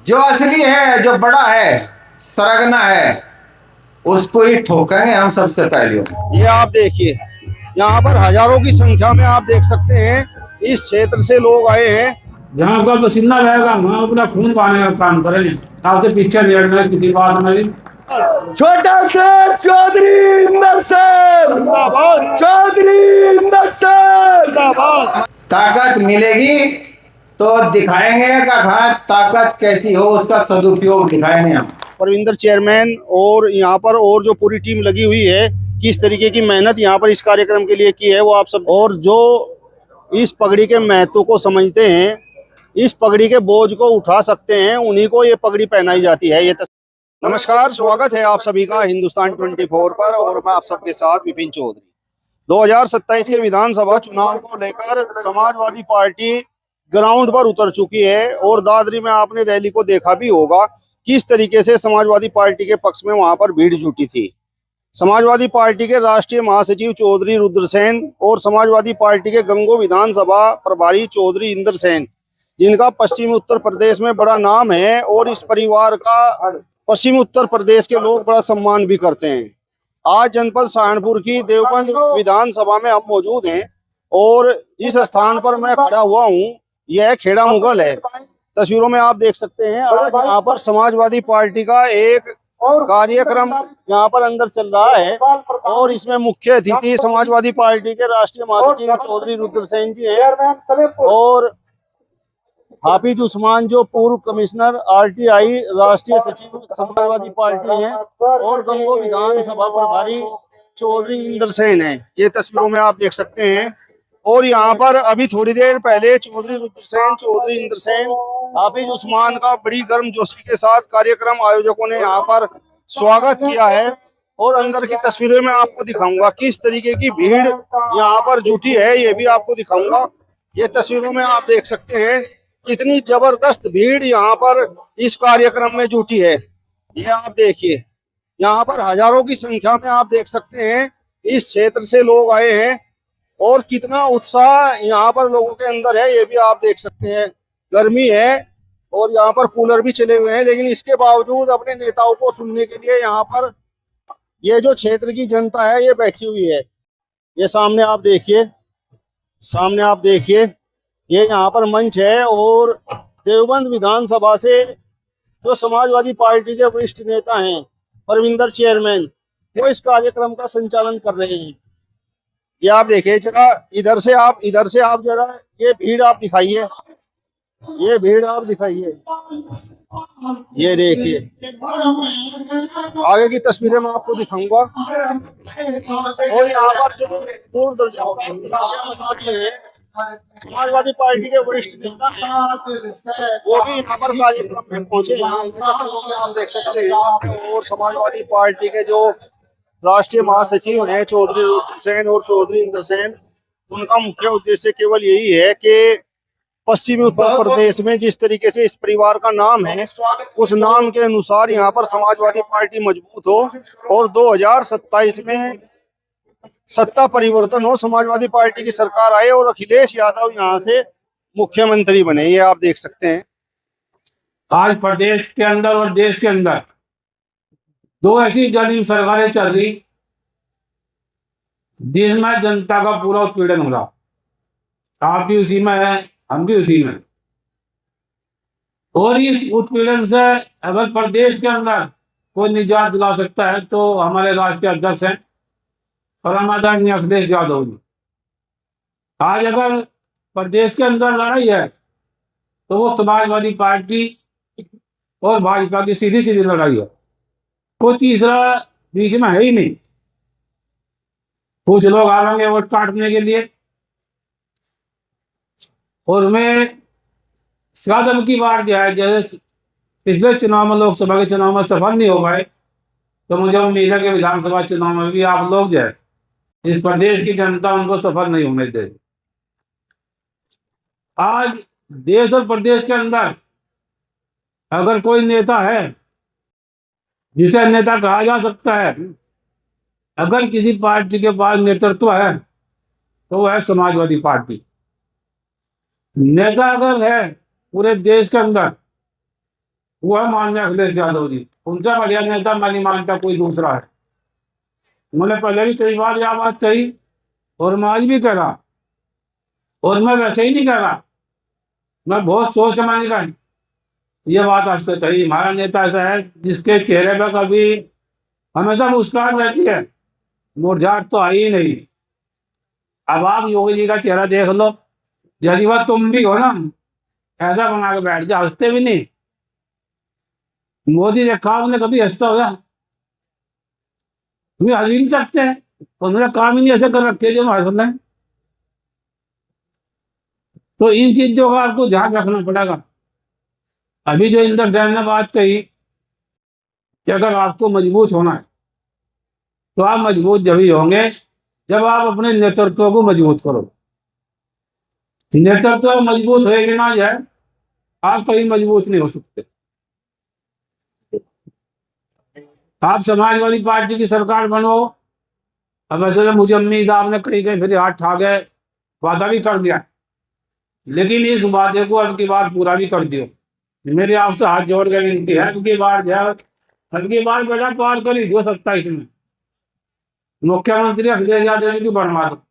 जो असली है, जो बड़ा है, सरगना है, उसको ही ठोकेंगे हम सबसे पहले। ये आप देखिए, यहाँ पर हजारों की संख्या में आप देख सकते हैं इस क्षेत्र से लोग आए हैं। जहाँ का पसीना रहेगा वहाँ अपना खून बहाने का काम करें, आपसे पीछे नहीं हटना किसी बात में। छोटा से चौधरी इंदर सेन जिंदाबाद, चौधरी इंदर सेन जिंदाबाद। ताकत मिलेगी तो दिखाएंगे कि हाँ ताकत कैसी हो, उसका सदुपयोग दिखाएंगे हम। परविंदर चेयरमैन और यहाँ पर और जो पूरी टीम लगी हुई है, किस तरीके की मेहनत यहाँ पर इस कार्यक्रम के लिए की है वो आप सब, और जो इस पगड़ी के महत्व को समझते हैं, इस पगड़ी के बोझ को उठा सकते हैं, उन्हीं को ये पगड़ी पहनाई जाती है। नमस्कार, स्वागत है आप सभी का हिंदुस्तान 24 पर, और मैं आप सबके साथ विपिन चौधरी। 2027 के विधानसभा चुनाव को लेकर समाजवादी पार्टी ग्राउंड पर उतर चुकी है, और दादरी में आपने रैली को देखा भी होगा किस तरीके से समाजवादी पार्टी के पक्ष में वहां पर भीड़ जुटी थी। समाजवादी पार्टी के राष्ट्रीय महासचिव चौधरी रुद्रसेन और समाजवादी पार्टी के गंगो विधानसभा प्रभारी चौधरी इंदर सेन, जिनका पश्चिमी उत्तर प्रदेश में बड़ा नाम है, और इस परिवार का पश्चिमी उत्तर प्रदेश के लोग बड़ा सम्मान भी करते हैं। आज जनपद सहारनपुर की देवबंद विधानसभा में हम मौजूद हैं, और जिस स्थान पर मैं खड़ा हुआ हूं यह खेड़ा मुगल है। तस्वीरों में आप देख सकते हैं आज यहाँ पर समाजवादी पार्टी का एक कार्यक्रम यहाँ पर अंदर चल रहा है, और इसमें मुख्य अतिथि समाजवादी पार्टी के राष्ट्रीय महासचिव चौधरी रुद्रसेन जी हैं, और हाफिज उस्मान जो पूर्व कमिश्नर आरटीआई राष्ट्रीय सचिव समाजवादी पार्टी हैं, और गंगो विधानसभा प्रभारी चौधरी इंदर सेन है। ये तस्वीरों में आप देख सकते हैं। और यहाँ पर अभी थोड़ी देर पहले चौधरी रुद्रसेन, चौधरी इंदर सेन, हाफिज उस्मान का बड़ी गर्मजोशी के साथ कार्यक्रम आयोजकों ने यहाँ पर स्वागत किया है, और अंदर की तस्वीरें मैं आपको दिखाऊंगा किस तरीके की भीड़ यहाँ पर जुटी है, ये भी आपको दिखाऊंगा। ये तस्वीरों में आप देख सकते हैं कितनी जबरदस्त भीड़ यहाँ पर इस कार्यक्रम में जुटी है। ये आप देखिए, यहाँ पर हजारों की संख्या में आप देख सकते हैं इस क्षेत्र से लोग आए हैं, और कितना उत्साह यहाँ पर लोगों के अंदर है ये भी आप देख सकते हैं। गर्मी है और यहाँ पर कूलर भी चले हुए हैं, लेकिन इसके बावजूद अपने नेताओं को सुनने के लिए यहाँ पर ये जो क्षेत्र की जनता है ये बैठी हुई है। ये सामने आप देखिए, सामने आप देखिए, ये यहाँ पर मंच है, और देवबंद विधानसभा से जो समाजवादी पार्टी के वरिष्ठ नेता हैं परविंदर चेयरमैन, वो इस कार्यक्रम का संचालन कर रहे हैं। ये आप देखिए जरा, इधर से आप जरा ये भीड़ आप दिखाइए, ये भीड़ आप दिखाइए, ये देखिए, आगे की तस्वीरें मैं आपको दिखाऊंगा। और यहाँ पर जो पूर्व दर्जा समाजवादी पार्टी के वरिष्ठ नेता वो भी यहाँ पर कार्यक्रम में पहुंचे हैं, आप देख सकते हैं। और समाजवादी पार्टी के जो राष्ट्रीय महासचिव हैं चौधरी रुद्रसेन और चौधरी इंदर सेन, उनका मुख्य उद्देश्य केवल यही है कि पश्चिमी उत्तर प्रदेश में जिस तरीके से इस परिवार का नाम है, उस नाम के अनुसार यहाँ पर समाजवादी पार्टी मजबूत हो, और 2027 में सत्ता परिवर्तन हो, समाजवादी पार्टी की सरकार आए और अखिलेश यादव यहाँ से मुख्यमंत्री बने। ये आप देख सकते हैं। आज प्रदेश के अंदर और देश के अंदर दो ऐसी जालिम सरकारें चल रही जिसमें जनता का पूरा उत्पीड़न हो रहा। आप भी उसी में है, हम भी उसी में। और इस उत्पीड़न से अगर प्रदेश के अंदर कोई निजात दिला सकता है तो हमारे राष्ट्रीय अध्यक्ष हैं परमादरणीय अखिलेश यादव जी। आज अगर प्रदेश के अंदर लड़ाई है तो वो समाजवादी पार्टी और भाजपा की सीधी सीधी लड़ाई है, कोई तीसरा बीच में है ही नहीं। कुछ लोग आएंगे वोट काटने के लिए, और उन्हें साधन की बात जो है, जैसे पिछले चुनाव में लोकसभा के चुनाव में सफल नहीं हो पाए, तो मुझे उम्मीद है कि विधानसभा चुनाव में भी आप लोग जो है, इस प्रदेश की जनता उनको सफल नहीं होने देगी। आज देश और प्रदेश के अंदर अगर कोई नेता है जिसे नेता कहा जा सकता है, अगर किसी पार्टी के पास नेतृत्व है तो वो है समाजवादी पार्टी। नेता अगर है पूरे देश के अंदर वो है माननीय अखिलेश यादव जी। उनसे बढ़िया नेता मैं नहीं मानता कोई दूसरा है। मैंने पहले भी कई बार यह बात कही और मैं आज भी कह रहा, और मैं वैसे ही नहीं कह रहा, मैं बहुत सोच समझ कर ये बात आपसे कही। हमारा नेता ऐसा है जिसके चेहरे पर कभी हमेशा मुस्कुराहट रहती है, मुरझाहट तो आई ही नहीं। अब आप योगी जी का चेहरा देख लो, जैसी बात तुम भी हो ना, ऐसा बना के बैठ जाओ, हंसते भी नहीं। मोदी देखा आपने कभी हंसता होगा? वे हंस ही नहीं सकते हैं, उन्होंने काम ही नहीं ऐसे कर रखे जो हंस लें। तो इन चीजों का आपको ध्यान रखना पड़ेगा। अभी जो इंदर जैन ने बात कही कि अगर आपको मजबूत होना है तो आप मजबूत जब ही होंगे जब आप अपने नेतृत्व को मजबूत करो। नेतृत्व मजबूत होएगी ना जाए, आप कहीं मजबूत नहीं हो सकते। आप समाजवादी पार्टी की सरकार बनो, अब वैसे तो मुझे उम्मीद आपने कहीं कहीं फिर हाथ ठा गए, वादा भी कर दिया, लेकिन इस वादे को अब की बार पूरा भी कर दियो। मेरी आपसे हाथ जोड़ कर विनती है, अब की बार जाए, अब की बार बेटा पार कर ही हो सकता है। इसमें मुख्यमंत्री अखिलेश यादव की बनवा दो।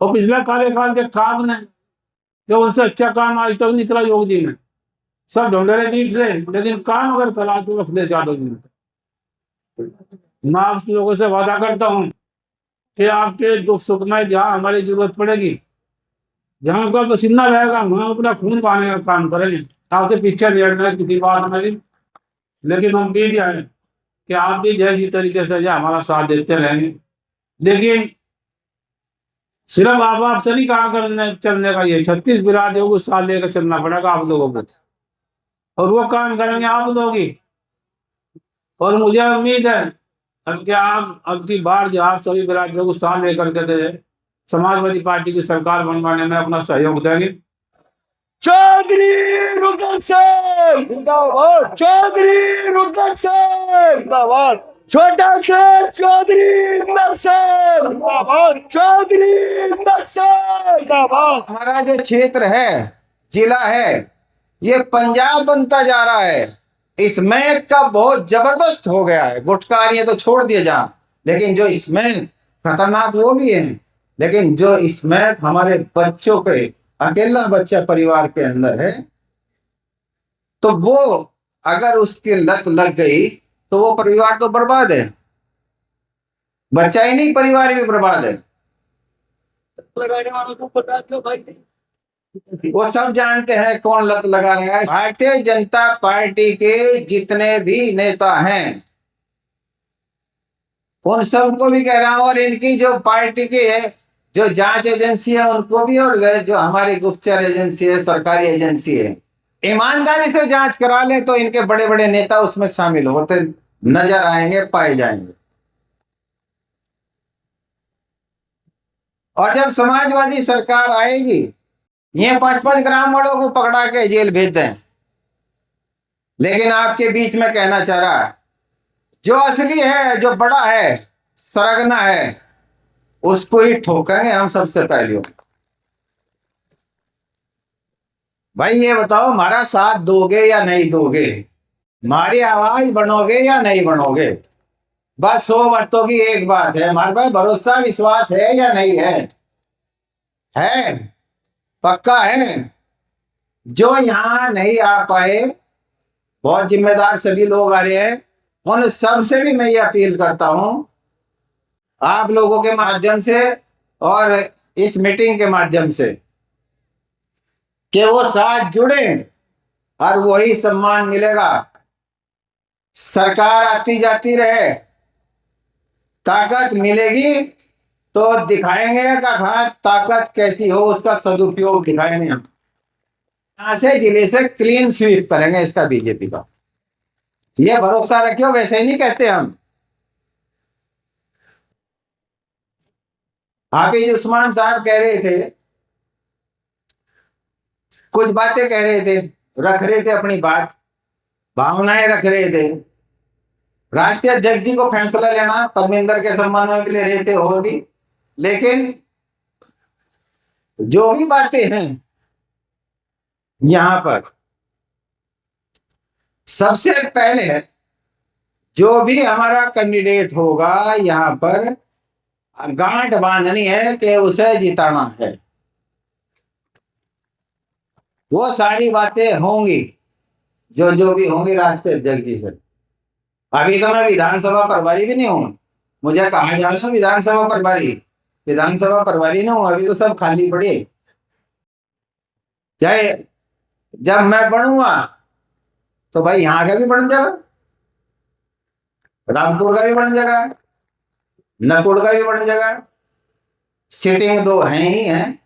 और पिछला कार्यकाल देखा आपने, जो उनसे अच्छा काम आज तक निकला योगी जी ने। सब ढोंढेरे बीट रहे, लेकिन काम अगर करा तो अखिलेश यादव जी ने। मैं आप लोगों से वादा करता हूँ कि आपके दुख सुख में जहाँ हमारी जरूरत पड़ेगी, जहाँ आपका पसीना रहेगा, वहाँ अपना खून बहाने का काम करेंगे। आपसे पीछे नहीं हटना किसी बात में भी, लेकिन हम भी जाए कि आप भी जैसी तरीके से जो हमारा साथ देते रहेंगे। लेकिन सिर्फ आप से नहीं काम करने चलने का, ये 36 बिरादरियों को साथ लेकर चलना पड़ेगा आप लोगों को, और वो काम करेंगे आप लोग ही। और मुझे उम्मीद है अब कि आप अब की बार जो आप सभी बिरादरियों को साथ लेकर के समाजवादी पार्टी की सरकार बनवाने में अपना सहयोग देंगे। चौधरी रुद्र सिंह जिंदाबाद, चौधरी रुद्र सिंह जिंदाबाद, छोटा से चौधरी रुद्र सिंह जिंदाबाद, चौधरी रुद्र सिंह जिंदाबाद। हमारा जो क्षेत्र है, जिला है, ये पंजाब बनता जा रहा है। इसमें का बहुत जबरदस्त हो गया है। गुटखारियां तो छोड़ दिए जा, लेकिन जो इसमें खतरनाक वो भी है। लेकिन जो इसमें हमारे बच्चों पे, अकेला बच्चा परिवार के अंदर है, तो वो अगर उसकी लत लग गई तो वो परिवार तो बर्बाद है। बच्चा ही नहीं, परिवार भी बर्बाद है। लगाने वालों को बता दो भाई, वो सब जानते हैं कौन लत लगा रहा है। भारतीय जनता पार्टी के जितने भी नेता हैं उन सबको भी कह रहा हूं, और इनकी जो पार्टी की है जो जांच एजेंसी है उनको भी, और जो हमारी गुप्तचर एजेंसी है, सरकारी एजेंसी है, ईमानदारी से जांच करा ले तो इनके बड़े बड़े नेता उसमें शामिल होते नजर आएंगे, पाए जाएंगे। और जब समाजवादी सरकार आएगी, ये 5-5 ग्राम वालों को पकड़ा के जेल भेज दें। लेकिन आपके बीच में कहना चाह रहा है, जो असली है, जो बड़ा है, सरगना है, उसको ही ठोकेंगे हम सबसे पहले। भाई ये बताओ, हमारा साथ दोगे या नहीं दोगे? हमारी आवाज बनोगे या नहीं बनोगे? बस 100 बातों की एक बात है, हमारे पास भरोसा विश्वास है या नहीं है? है, पक्का है। जो यहाँ नहीं आ पाए, बहुत जिम्मेदार सभी लोग आ रहे हैं, उन सबसे भी मैं ये अपील करता हूं, आप लोगों के माध्यम से और इस मीटिंग के माध्यम से, कि वो साथ जुड़े और वही सम्मान मिलेगा। सरकार आती जाती रहे, ताकत मिलेगी तो दिखाएंगे कि हाँ ताकत कैसी हो, उसका सदुपयोग दिखाएंगे हम। यहाँ से जिले से क्लीन स्वीप करेंगे इसका, बीजेपी का, ये भरोसा रखियो। वैसे ही नहीं कहते हम। हाफिज उस्मान साहब कह रहे थे, कुछ बातें कह रहे थे, रख रहे थे अपनी बात, भावनाएं रख रहे थे। राष्ट्रीय अध्यक्ष जी को फैसला लेना परमिंदर के संबंध में भी ले रहे थे और भी। लेकिन जो भी बातें हैं यहाँ पर, सबसे पहले जो भी हमारा कैंडिडेट होगा यहाँ पर गांठ बांधनी है कि उसे जिताना है। वो सारी बातें होंगी जो जो भी होंगी राष्ट्रीय अध्यक्ष जी से। अभी तो मैं विधानसभा प्रभारी भी नहीं हूं, मुझे कहा जाना विधानसभा प्रभारी, विधानसभा प्रभारी नहीं हूं, अभी तो सब खाली पड़े। चाहे जब मैं बनूंगा तो भाई यहाँ का भी बन जाएगा, रामपुर का भी बन जाएगा, नकुड़ का भी बन जाएगा, सीटिंग दो हैं ही हैं।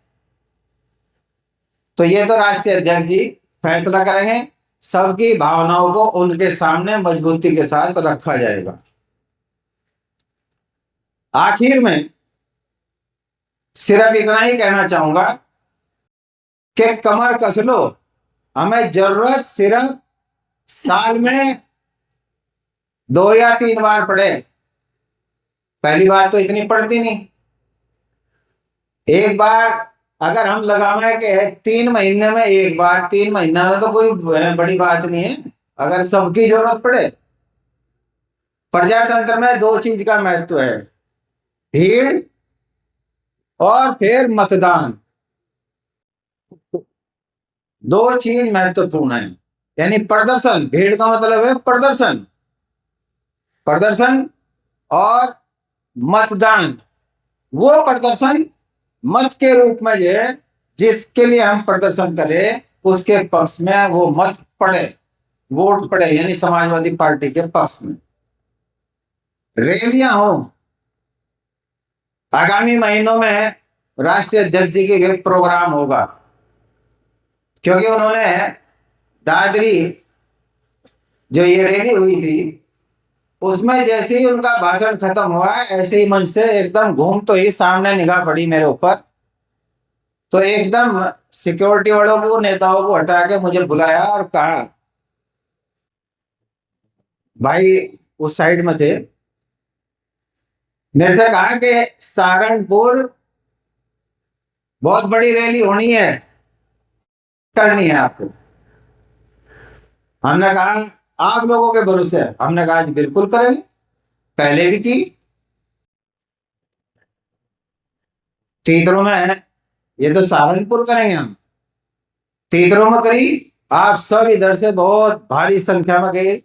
तो ये तो राष्ट्रीय अध्यक्ष जी फैसला करेंगे, सबकी भावनाओं को उनके सामने मजबूती के साथ रखा जाएगा। आखिर में सिर्फ इतना ही कहना चाहूंगा कि कमर कस लो, हमें जरूरत सिर्फ साल में 2 या 3 बार पड़े। पहली बार तो इतनी पड़ती नहीं, एक बार अगर हम लगावे कि 3 महीने में एक बार, 3 महीने में तो कोई बड़ी बात नहीं है। अगर सबकी जरूरत पड़े, प्रजातंत्र में 2 चीज का महत्व है, भीड़ और फिर मतदान। 2 चीज महत्वपूर्ण है, यानी प्रदर्शन, भीड़ का मतलब है प्रदर्शन, प्रदर्शन और मतदान। वो प्रदर्शन मत के रूप में जो है, जिसके लिए हम प्रदर्शन करें उसके पक्ष में वो मत पड़े, वोट पड़े, यानी समाजवादी पार्टी के पक्ष में। रैलियां हो, आगामी महीनों में राष्ट्रीय अध्यक्ष जी के भी प्रोग्राम होगा, क्योंकि उन्होंने दादरी जो ये रैली हुई थी उसमें जैसे ही उनका भाषण खत्म हुआ, ऐसे ही मंच से एकदम घूम तो ही सामने निगाह पड़ी मेरे ऊपर, तो एकदम सिक्योरिटी वालों को, नेताओं को हटा के मुझे बुलाया और कहा, भाई उस साइड में थे, मेरे से कहा कि सहारनपुर बहुत बड़ी रैली होनी है, करनी है आपको। हमने कहा आप लोगों के भरोसे, हमने कहा बिल्कुल करेंगे, पहले भी की। तीतरों में है, ये तो सहारनपुर करेंगे हम, तीतरों में करी। आप सब इधर से बहुत भारी संख्या में गए,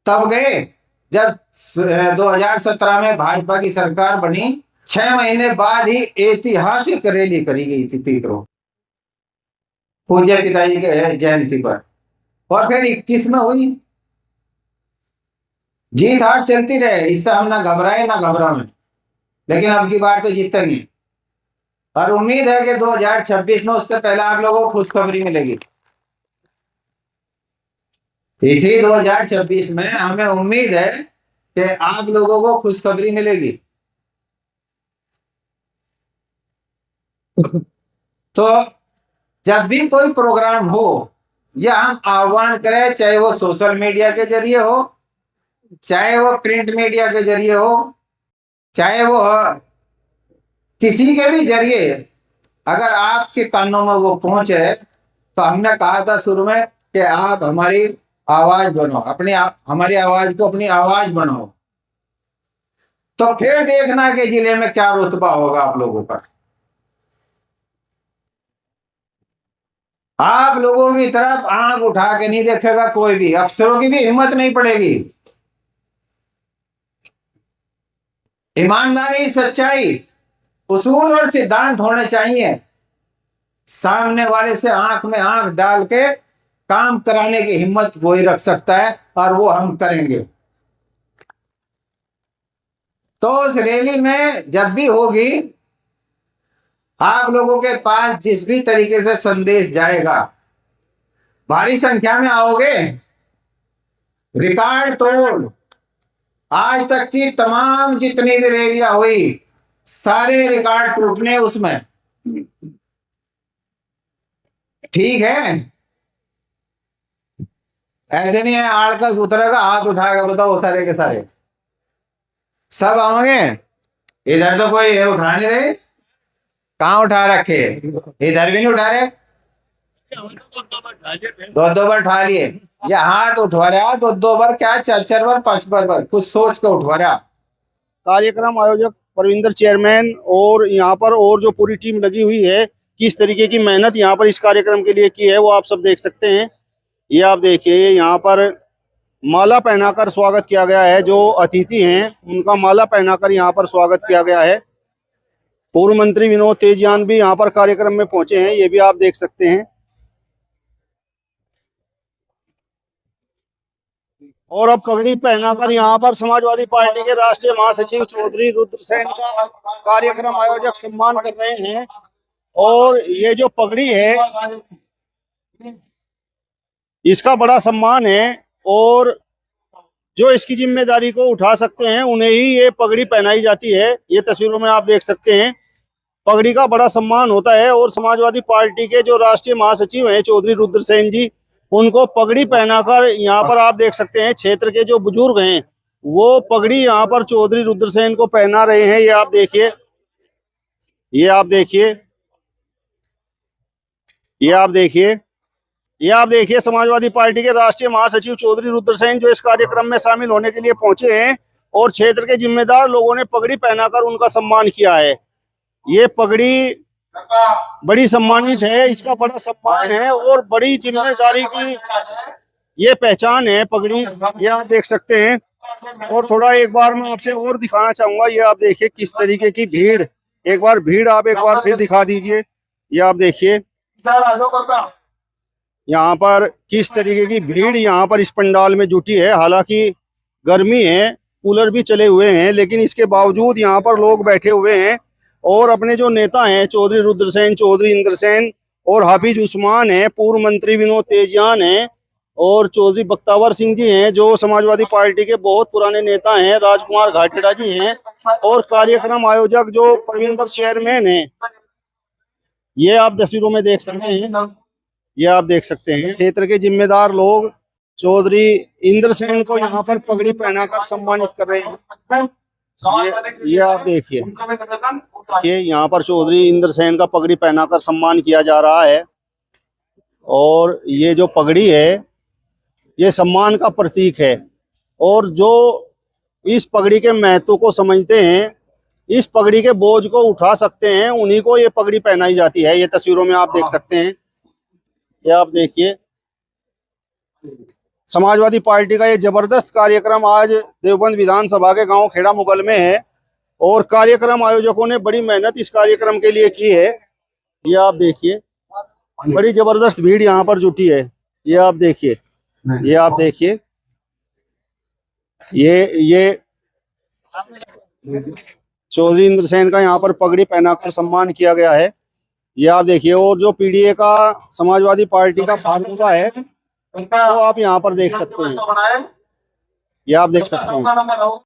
तब गए जब 2017 में भाजपा की सरकार बनी, 6 महीने बाद ही ऐतिहासिक रैली करी गई थी तीतरों, पूज्य पिताजी के जयंती पर। और फिर 21 में हुई। जीत हार चलती रहे, इससे हम ना घबराए ना घबराए, लेकिन अब की बार तो जीतेंगे। और उम्मीद है कि 2026 में उससे पहले आप लोगों को खुशखबरी मिलेगी। इसी 2026 में हमें उम्मीद है कि आप लोगों को खुशखबरी मिलेगी। तो जब भी कोई प्रोग्राम हो या हम आह्वान करें, चाहे वो सोशल मीडिया के जरिए हो, चाहे वो प्रिंट मीडिया के जरिए हो, चाहे वो किसी के भी जरिए, अगर आपके कानों में वो पहुंचे, तो हमने कहा था शुरू में कि आप हमारी आवाज बनो, हमारी आवाज को अपनी आवाज बनाओ, तो फिर देखना कि जिले में क्या रुतबा होगा आप लोगों का। आप लोगों की तरफ आंख उठा के नहीं देखेगा कोई भी, अफसरों की भी हिम्मत नहीं पड़ेगी। ईमानदारी, सच्चाई, उसूल और सिद्धांत होने चाहिए। सामने वाले से आंख में आंख डाल के काम कराने की हिम्मत वो ही रख सकता है, और वो हम करेंगे। तो उस रैली में जब भी होगी, आप लोगों के पास जिस भी तरीके से संदेश जाएगा, भारी संख्या में आओगे, रिकॉर्ड तोड़ आज तक की तमाम जितनी भी रैलियां हुई, सारे रिकॉर्ड टूटने उसमें, ठीक है। ऐसे नहीं है आड़कस उतरेगा हाथ उठाएगा, बताओ सारे के सारे सब आओगे। इधर तो कोई उठा नहीं रहे, कहाँ उठा रखे, इधर भी नहीं उठा रहे, 2 बार उठा लिए। ये हाथ उठवा रहा तो 2 बार क्या 4 बार 5 बार कुछ सोच के उठवा रहा। कार्यक्रम आयोजक परविंदर चेयरमैन और यहाँ पर और जो पूरी टीम लगी हुई है, किस तरीके की मेहनत यहाँ पर इस कार्यक्रम के लिए की है वो आप सब देख सकते हैं। ये आप देखिए, यहाँ पर माला पहनाकर स्वागत किया गया है। जो अतिथि हैं उनका माला पहनाकर यहाँ पर स्वागत किया गया है। पूर्व मंत्री विनोद तेजियान भी यहाँ पर कार्यक्रम में पहुंचे हैं, ये भी आप देख सकते हैं। और अब पगड़ी पहनाकर यहाँ पर समाजवादी पार्टी के राष्ट्रीय महासचिव चौधरी रुद्रसेन का कार्यक्रम आयोजक सम्मान कर रहे हैं। और ये जो पगड़ी है इसका बड़ा सम्मान है, और जो इसकी जिम्मेदारी को उठा सकते हैं उन्हें ही ये पगड़ी पहनाई जाती है। ये तस्वीरों में आप देख सकते हैं, पगड़ी का बड़ा सम्मान होता है। और समाजवादी पार्टी के जो राष्ट्रीय महासचिव हैं चौधरी रुद्रसेन जी, उनको पगड़ी पहनाकर यहाँ पर आप देख सकते हैं क्षेत्र के जो बुजुर्ग हैं वो पगड़ी यहाँ पर चौधरी रुद्रसेन को पहना रहे हैं। ये आप देखिए, ये आप देखिए, ये आप देखिए, ये आप देखिए समाजवादी पार्टी के राष्ट्रीय महासचिव चौधरी रुद्रसेन जो इस कार्यक्रम में शामिल होने के लिए पहुंचे हैं, और क्षेत्र के जिम्मेदार लोगों ने पगड़ी पहनाकर उनका सम्मान किया है। ये पगड़ी बड़ी सम्मानित है, इसका बड़ा सम्मान है और बड़ी जिम्मेदारी की ये पहचान है पगड़ी। ये आप देख सकते हैं। और थोड़ा एक बार मैं आपसे और दिखाना चाहूंगा, ये आप देखिए किस तरीके की भीड़, एक बार भीड़ आप एक बार फिर दिखा दीजिए। ये आप देखिए यहाँ पर किस तरीके की भीड़ यहाँ पर इस पंडाल में जुटी है। हालांकि गर्मी है, कूलर भी चले हुए हैं, लेकिन इसके बावजूद यहाँ पर लोग बैठे हुए हैं। और अपने जो नेता हैं चौधरी रुद्रसेन, चौधरी इंद्रसेन और हाफिज उस्मान हैं, पूर्व मंत्री विनोद तेजियान हैं, और चौधरी बख्तावर सिंह जी हैं जो समाजवादी पार्टी के बहुत पुराने नेता हैं, राजकुमार घाटेड़ा जी हैं, और कार्यक्रम आयोजक जो परविंदर चेयरमैन हैं, ये आप तस्वीरों में देख सकते हैं। ये आप देख सकते हैं क्षेत्र के जिम्मेदार लोग चौधरी इंद्रसेन को यहाँ पर पगड़ी पहनाकर सम्मानित कर रहे हैं। ये आप देखिए, ये यहाँ पर चौधरी इंद्रसेन का पगड़ी पहनाकर सम्मान किया जा रहा है। और ये जो पगड़ी है ये सम्मान का प्रतीक है, और जो इस पगड़ी के महत्व को समझते हैं, इस पगड़ी के बोझ को उठा सकते हैं, उन्हीं को ये पगड़ी पहनाई जाती है। ये तस्वीरों में आप देख सकते हैं। ये आप देखिए, समाजवादी पार्टी का ये जबरदस्त कार्यक्रम आज देवबंद विधानसभा के गांव खेड़ा मुगल में है, और कार्यक्रम आयोजकों ने बड़ी मेहनत इस कार्यक्रम के लिए की है। ये आप देखिए, बड़ी जबरदस्त भीड़ यहाँ पर जुटी है। ये आप देखिए, ये आप देखिए, ये चौधरी इंद्रसेन का यहाँ पर पगड़ी पहनाकर सम्मान किया गया है। ये आप देखिए, और जो पीडीए का समाजवादी पार्टी का फार्मूला है वो आप यहाँ पर देख सकते हैं। ये आप देख सकते हैं।